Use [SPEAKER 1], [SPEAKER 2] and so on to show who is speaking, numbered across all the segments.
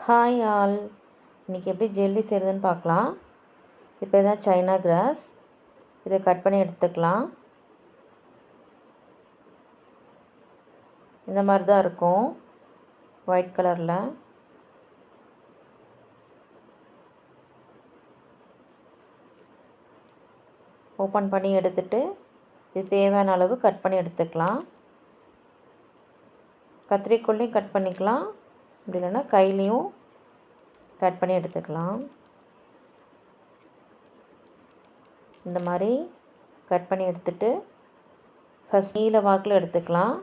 [SPEAKER 1] Hi all, இன்றைக்கி எப்படி jelly செய்கிறதுன்னு பார்க்கலாம். இப்போ இதான் சைனா கிராஸ், இதை கட் பண்ணி எடுத்துக்கலாம். இந்த மாதிரி தான் இருக்கும், ஒயிட் கலரில். ஓப்பன் பண்ணி எடுத்துட்டு இது தேவையான அளவு கட் பண்ணி எடுத்துக்கலாம். கத்திரிக்கோல்லையும் கட் பண்ணிக்கலாம், அப்படி இல்லைன்னா கையிலையும் கட் பண்ணி எடுத்துக்கலாம். இந்த மாதிரி கட் பண்ணி எடுத்துட்டு ஃபஸ்ட் நீல வாக்கில் எடுத்துக்கலாம்.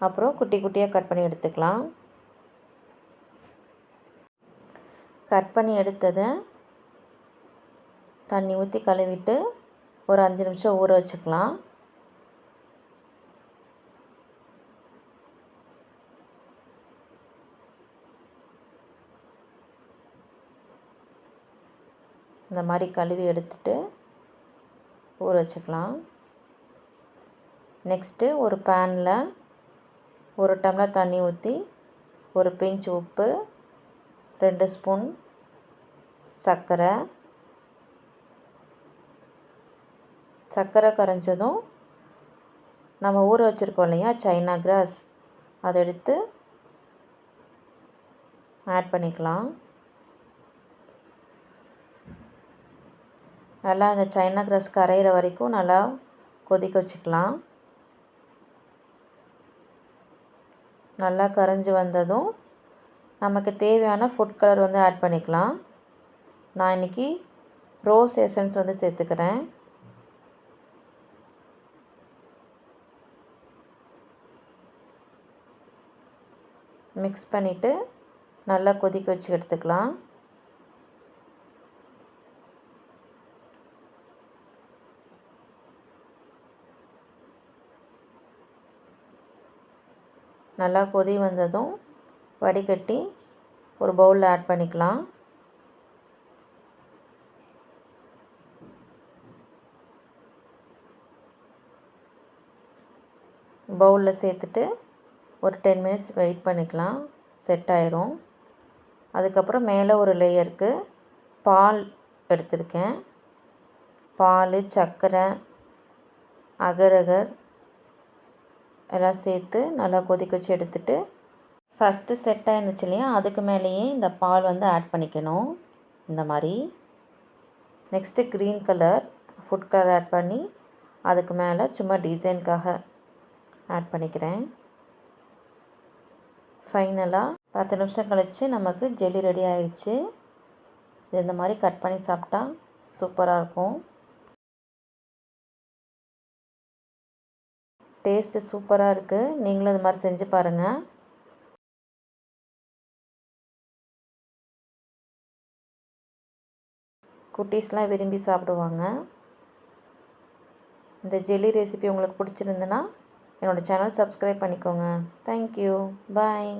[SPEAKER 1] அப்புறம் குட்டி குட்டியாக கட் பண்ணி எடுத்துக்கலாம். கட் பண்ணி எடுத்ததை தண்ணி ஊற்றி கழுவிட்டு ஒரு 5 நிமிஷம் ஊற வச்சுக்கலாம். இந்த மாதிரி கழுவி எடுத்துட்டு ஊற வச்சுக்கலாம். நெக்ஸ்ட்டு ஒரு பேனில் 1 டம்ளர் தண்ணி ஊற்றி ஒரு பிஞ்ச் உப்பு, 2 ஸ்பூன் சர்க்கரை கரைஞ்சதும் நம்ம ஊற வச்சுருக்கோம் இல்லையா சைனா கிராஸ், அதை எடுத்து ஆட் பண்ணிக்கலாம். நல்லா இந்த சைனா கிராஸ் கரையிற வரைக்கும் நல்லா கொதிக்க வச்சுக்கலாம். நல்லா கரைஞ்சி வந்ததும் நமக்கு தேவையான ஃபுட் கலர் வந்து ஆட் பண்ணிக்கலாம். நான் இன்றைக்கி ரோஸ் எசன்ஸ் வந்து சேர்த்துக்கிறேன். மிக்ஸ் பண்ணிவிட்டு நல்லா கொதிக்க வச்சு எடுத்துக்கலாம். நல்லா கொதி வந்ததும் வடிகட்டி ஒரு பவுலில் ஆட் பண்ணிக்கலாம். பவுலில் சேர்த்துட்டு ஒரு 10 மினிட்ஸ் வெயிட் பண்ணிக்கலாம், செட் ஆயிரும். அதுக்கப்புறம் மேலே ஒரு லேயருக்கு பால் எடுத்திருக்கேன். பால், சர்க்கரை, அகர் எல்லாம் சேர்த்து நல்லா கொதிக்க வச்சு எடுத்துட்டு ஃபஸ்ட்டு செட் ஆயிருந்துச்சு இல்லையா, அதுக்கு மேலேயே இந்த பால் வந்து ஆட் பண்ணிக்கணும். இந்த மாதிரி next green colour food colour add பண்ணி அதுக்கு மேலே சும்மா டிசைனுக்காக ஆட் பண்ணிக்கிறேன். ஃபைனலாக 10 நிமிஷம் கழித்து நமக்கு ஜெல்லி ரெடி ஆயிடுச்சு. இது இந்த மாதிரி கட் பண்ணி சாப்பிட்டா சூப்பராக இருக்கும். டேஸ்ட்டு சூப்பராக இருக்குது. நீங்களும் இது மாதிரி செஞ்சு பாருங்கள். குட்டீஸ்லாம் விரும்பி சாப்பிடுவாங்க. இந்த ஜெல்லி ரெசிபி உங்களுக்கு பிடிச்சிருந்துன்னா என்னோடய சேனல் சப்ஸ்கிரைப் பண்ணிக்கோங்க. தேங்க்யூ, பாய்.